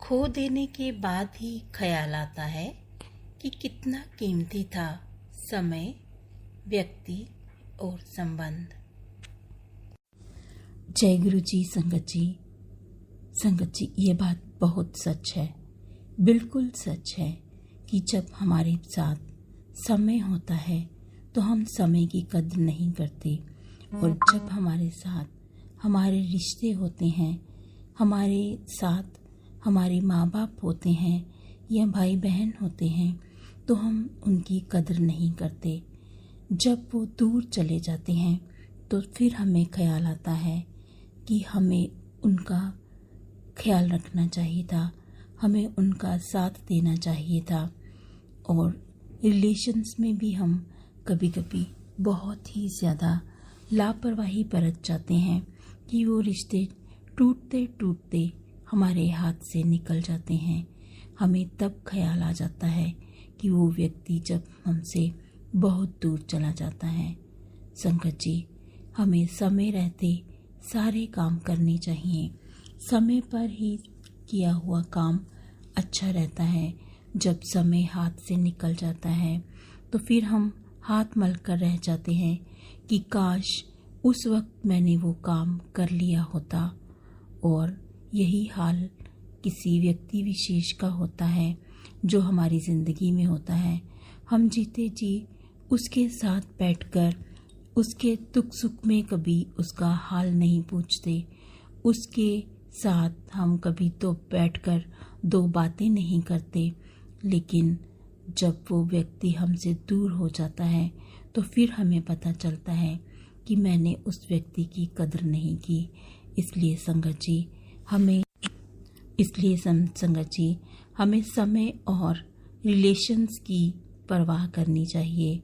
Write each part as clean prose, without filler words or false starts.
खो देने के बाद ही ख्याल आता है कि कितना कीमती था समय, व्यक्ति और संबंध। जय गुरु जी। संगत जी, ये बात बहुत सच है, बिल्कुल सच है कि जब हमारे साथ समय होता है तो हम समय की कदर नहीं करते, और जब हमारे साथ हमारे रिश्ते होते हैं, हमारे साथ हमारे माँ बाप होते हैं या भाई बहन होते हैं, तो हम उनकी कदर नहीं करते। जब वो दूर चले जाते हैं तो फिर हमें ख्याल आता है कि हमें उनका ख्याल रखना चाहिए था, हमें उनका साथ देना चाहिए था। और रिलेशंस में भी हम कभी कभी बहुत ही ज़्यादा लापरवाही बरत जाते हैं कि वो रिश्ते टूटते टूटते हमारे हाथ से निकल जाते हैं। हमें तब ख्याल आ जाता है कि वो व्यक्ति जब हमसे बहुत दूर चला जाता है। संगत जी, हमें समय रहते सारे काम करने चाहिए। समय पर ही किया हुआ काम अच्छा रहता है। जब समय हाथ से निकल जाता है तो फिर हम हाथ मल कर रह जाते हैं कि काश उस वक्त मैंने वो काम कर लिया होता। और यही हाल किसी व्यक्ति विशेष का होता है जो हमारी ज़िंदगी में होता है। हम जीते जी उसके साथ बैठकर उसके दुख सुख में कभी उसका हाल नहीं पूछते, उसके साथ हम कभी तो बैठकर दो बातें नहीं करते। लेकिन जब वो व्यक्ति हमसे दूर हो जाता है तो फिर हमें पता चलता है कि मैंने उस व्यक्ति की कदर नहीं की। इसलिए संगत जी, हमें समय और रिलेशंस की परवाह करनी चाहिए।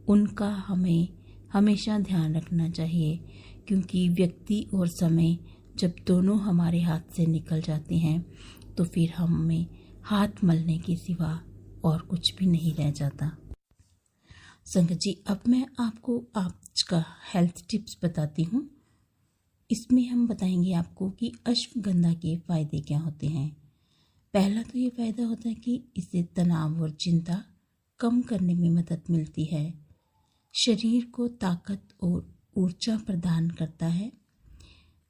उनका हमें हमेशा ध्यान रखना चाहिए, क्योंकि व्यक्ति और समय जब दोनों हमारे हाथ से निकल जाते हैं तो फिर हमें हाथ मलने के सिवा और कुछ भी नहीं रह जाता। संगत जी, अब मैं आपको आज का हेल्थ टिप्स बताती हूँ। इसमें हम बताएंगे आपको कि अश्वगंधा के फ़ायदे क्या होते हैं। पहला तो ये फ़ायदा होता है कि इससे तनाव और चिंता कम करने में मदद मिलती है। शरीर को ताकत और ऊर्जा प्रदान करता है।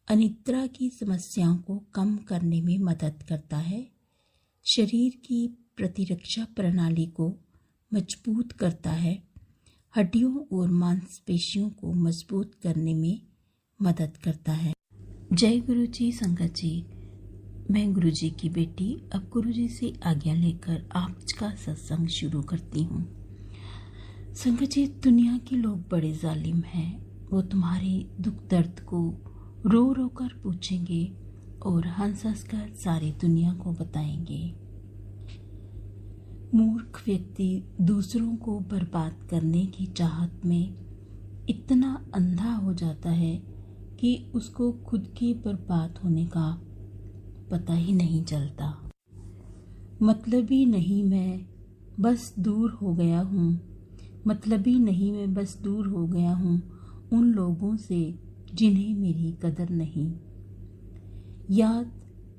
अनिद्रा की समस्याओं को कम करने में मदद करता है। शरीर की प्रतिरक्षा प्रणाली को मजबूत करता है। हड्डियों और मांसपेशियों को मजबूत करने में मदद करता है। जय गुरु जी। संगत जी, मैं गुरु जी की बेटी अब गुरु जी से आज्ञा लेकर आज का सत्संग शुरू करती हूँ। संगत जी, दुनिया के लोग बड़े जालिम हैं। वो तुम्हारे दुख दर्द को रो रो कर पूछेंगे और हंस हंस कर सारी दुनिया को बताएंगे। मूर्ख व्यक्ति दूसरों को बर्बाद करने की चाहत में इतना अंधा हो जाता है कि उसको खुद के बर्बाद होने का पता ही नहीं चलता। मतलबी नहीं मैं बस दूर हो गया हूँ, मतलबी नहीं मैं बस दूर हो गया हूँ उन लोगों से जिन्हें मेरी कदर नहीं।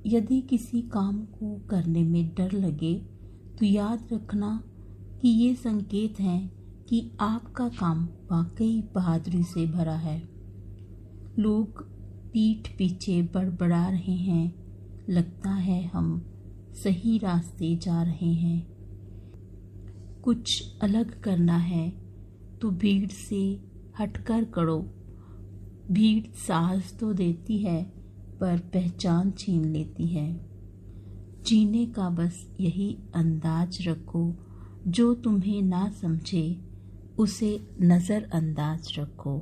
यदि किसी काम को करने में डर लगे तो याद रखना कि ये संकेत हैं कि आपका काम वाकई बहादुरी से भरा है। लोग पीठ पीछे बड़बड़ा रहे हैं, लगता है हम सही रास्ते जा रहे हैं। कुछ अलग करना है तो भीड़ से हटकर करो। भीड़ साहस तो देती है पर पहचान छीन लेती है। जीने का बस यही अंदाज रखो, जो तुम्हें ना समझे उसे नज़रअंदाज रखो।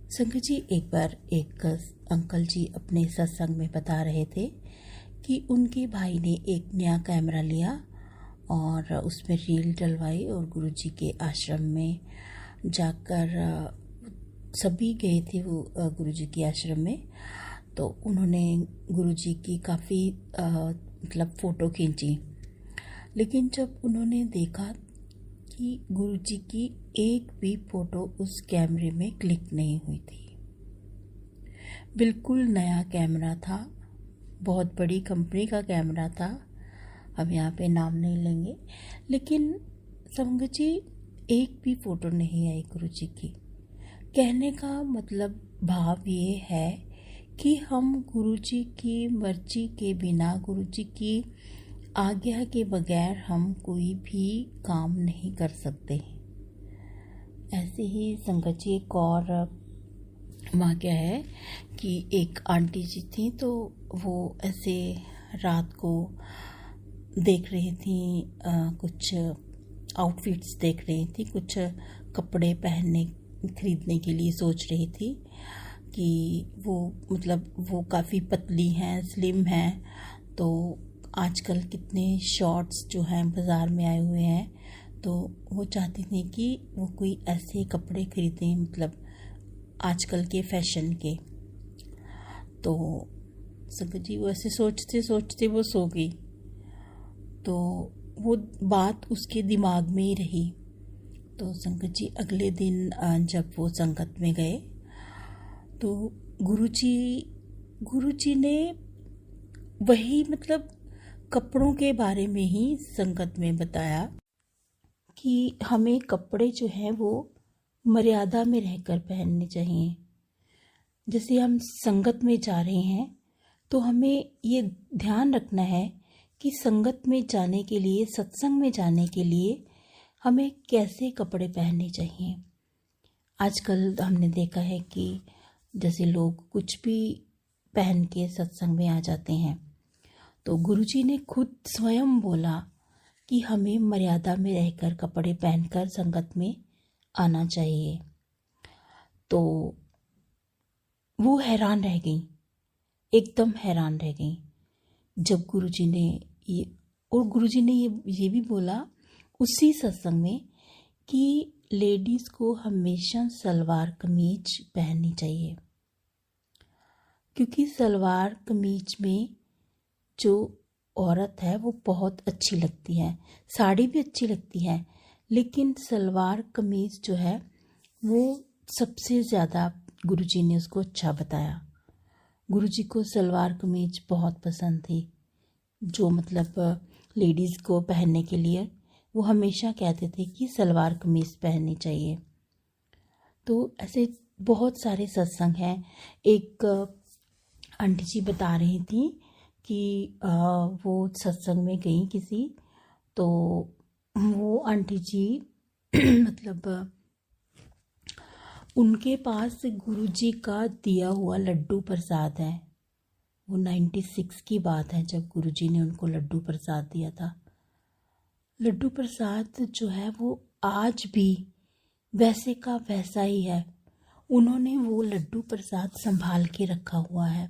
संगत जी, एक बार एक अंकल जी अपने सत्संग में बता रहे थे कि उनके भाई ने एक नया कैमरा लिया और उसमें रील डलवाई और गुरुजी के आश्रम में जाकर सभी गए थे वो गुरुजी के आश्रम में। तो उन्होंने गुरुजी की काफ़ी मतलब फ़ोटो खींची, लेकिन जब उन्होंने देखा कि गुरुजी की एक भी फ़ोटो उस कैमरे में क्लिक नहीं हुई थी। बिल्कुल नया कैमरा था बहुत बड़ी कंपनी का कैमरा था, हम यहाँ पे नाम नहीं लेंगे, लेकिन संगत जी एक भी फ़ोटो नहीं आई गुरुजी की। कहने का मतलब भाव ये है कि हम गुरुजी की मर्जी के बिना, गुरुजी की आज्ञा के बगैर हम कोई भी काम नहीं कर सकते। ऐसे ही संगत जी एक और वाक़या है कि एक आंटी जी थी, तो वो ऐसे रात को देख रही थी, कुछ आउटफिट्स देख रही थी, कुछ कपड़े खरीदने के लिए सोच रही थी कि वो मतलब वो काफ़ी पतली हैं, स्लिम हैं, तो आजकल कितने शॉर्ट्स जो हैं बाज़ार में आए हुए हैं, तो वो चाहती थी कि वो कोई ऐसे कपड़े खरीदें, मतलब आजकल के फैशन के। तो संगत जी वो ऐसे सोचते सोचते वो सो गई, तो वो बात उसके दिमाग में ही रही। तो संगत जी अगले दिन जब वो संगत में गए तो गुरुजी ने वही मतलब कपड़ों के बारे में ही संगत में बताया कि हमें कपड़े जो हैं वो मर्यादा में रहकर पहनने चाहिए। जैसे हम संगत में जा रहे हैं तो हमें ये ध्यान रखना है कि संगत में जाने के लिए, सत्संग में जाने के लिए हमें कैसे कपड़े पहनने चाहिए। आजकल हमने देखा है कि जैसे लोग कुछ भी पहन के सत्संग में आ जाते हैं, तो गुरुजी ने खुद स्वयं बोला कि हमें मर्यादा में रहकर कपड़े पहनकर संगत में आना चाहिए। तो वो हैरान रह गई, एकदम हैरान रह गई जब गुरुजी ने ये भी बोला उसी सत्संग में कि लेडीज़ को हमेशा सलवार कमीज पहननी चाहिए, क्योंकि सलवार कमीज में जो औरत है वो बहुत अच्छी लगती है, साड़ी भी अच्छी लगती है, लेकिन सलवार कमीज जो है वो सबसे ज़्यादा गुरुजी ने उसको अच्छा बताया। गुरुजी को सलवार कमीज बहुत पसंद थी, जो मतलब लेडीज़ को पहनने के लिए वो हमेशा कहते थे कि सलवार कमीज पहननी चाहिए। तो ऐसे बहुत सारे सत्संग हैं। एक आंटी जी बता रही थी कि वो सत्संग में गई किसी, तो वो आंटी जी मतलब उनके पास गुरुजी का दिया हुआ लड्डू प्रसाद है। वो 96 की बात है जब गुरुजी ने उनको लड्डू प्रसाद दिया था। लड्डू प्रसाद जो है वो आज भी वैसे का वैसा ही है। उन्होंने वो लड्डू प्रसाद संभाल के रखा हुआ है।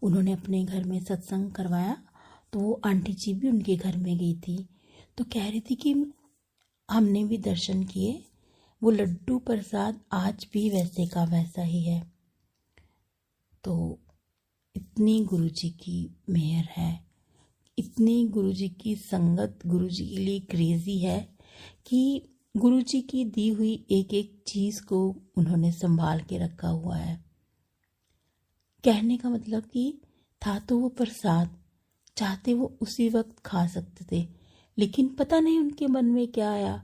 उन्होंने अपने घर में सत्संग करवाया, तो वो आंटी जी भी उनके घर में गई थी, तो कह रही थी कि हमने भी दर्शन किए, वो लड्डू प्रसाद आज भी वैसे का वैसा ही है। तो इतनी गुरुजी की मेहर है, इतनी गुरुजी की संगत गुरुजी के लिए क्रेजी है कि गुरुजी की दी हुई एक एक चीज़ को उन्होंने संभाल के रखा हुआ है। कहने का मतलब कि था तो वो प्रसाद, चाहते वो उसी वक्त खा सकते थे, लेकिन पता नहीं उनके मन में क्या आया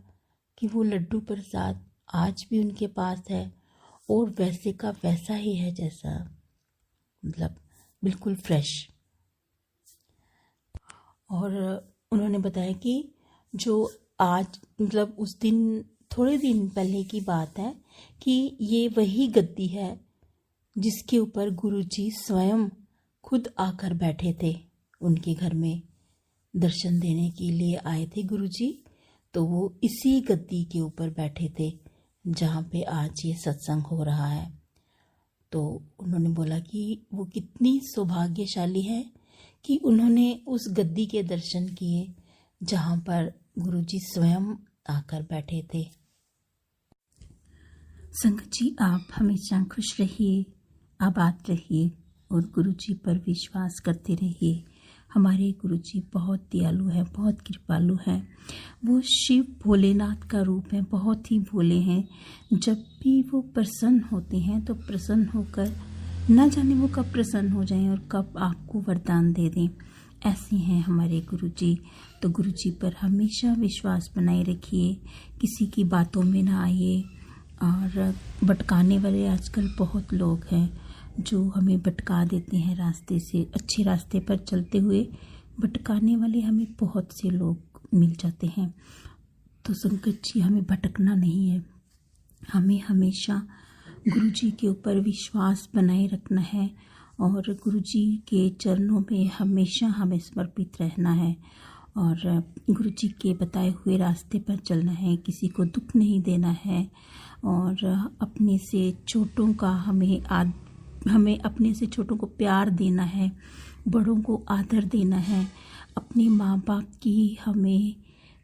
कि वो लड्डू प्रसाद आज भी उनके पास है और वैसे का वैसा ही है, जैसा मतलब बिल्कुल फ्रेश। और उन्होंने बताया कि जो आज मतलब उस दिन थोड़े दिन पहले की बात है कि ये वही गद्दी है जिसके ऊपर गुरुजी स्वयं खुद आकर बैठे थे। उनके घर में दर्शन देने के लिए आए थे गुरुजी, तो वो इसी गद्दी के ऊपर बैठे थे जहाँ पे आज ये सत्संग हो रहा है। तो उन्होंने बोला कि वो कितनी सौभाग्यशाली है कि उन्होंने उस गद्दी के दर्शन किए जहाँ पर गुरुजी स्वयं आकर बैठे थे। संगत जी, आप हमेशा खुश रहिए, आबाद रहिए और गुरुजी पर विश्वास करते रहिए। हमारे गुरुजी बहुत दयालु हैं, बहुत कृपालु हैं। वो शिव भोलेनाथ का रूप है, बहुत ही भोले हैं। जब भी वो प्रसन्न होते हैं तो प्रसन्न होकर ना जाने वो कब प्रसन्न हो जाएं और कब आपको वरदान दे दें। ऐसे हैं हमारे गुरुजी। तो गुरुजी पर हमेशा विश्वास बनाए रखिए, किसी की बातों में ना आइए। और भटकाने वाले आजकल बहुत लोग हैं जो हमें भटका देते हैं रास्ते से। अच्छे रास्ते पर चलते हुए भटकाने वाले हमें बहुत से लोग मिल जाते हैं। तो संकट जी, हमें भटकना नहीं है, हमें हमेशा गुरुजी के ऊपर विश्वास बनाए रखना है और गुरुजी के चरणों में हमेशा हमें समर्पित रहना है और गुरुजी के बताए हुए रास्ते पर चलना है। किसी को दुख नहीं देना है और अपने से छोटों का हमें अपने से छोटों को प्यार देना है, बड़ों को आदर देना है। अपने माँ बाप की हमें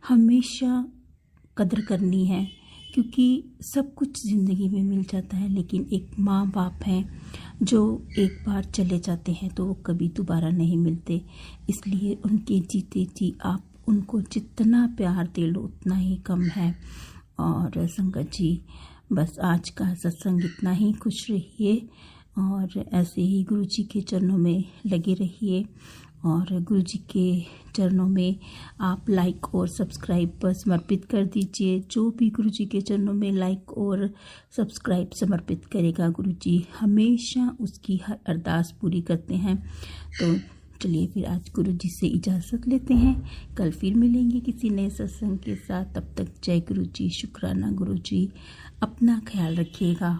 हमेशा कदर करनी है, क्योंकि सब कुछ ज़िंदगी में मिल जाता है, लेकिन एक माँ बाप हैं जो एक बार चले जाते हैं तो वो कभी दोबारा नहीं मिलते। इसलिए उनके जीते जी आप उनको जितना प्यार दे लो उतना ही कम है। और संगत जी, बस आज का सत्संग इतना ही। खुश रहिए और ऐसे ही गुरुजी के चरणों में लगे रहिए और गुरुजी के चरणों में आप लाइक और सब्सक्राइब पर समर्पित कर दीजिए। जो भी गुरुजी के चरणों में लाइक और सब्सक्राइब समर्पित करेगा, गुरुजी हमेशा उसकी हर अरदास पूरी करते हैं। तो चलिए फिर आज गुरुजी से इजाज़त लेते हैं। कल फिर मिलेंगे किसी नए सत्संग के साथ। तब तक जय गुरुजी, शुक्राना गुरुजी। अपना ख्याल रखिएगा।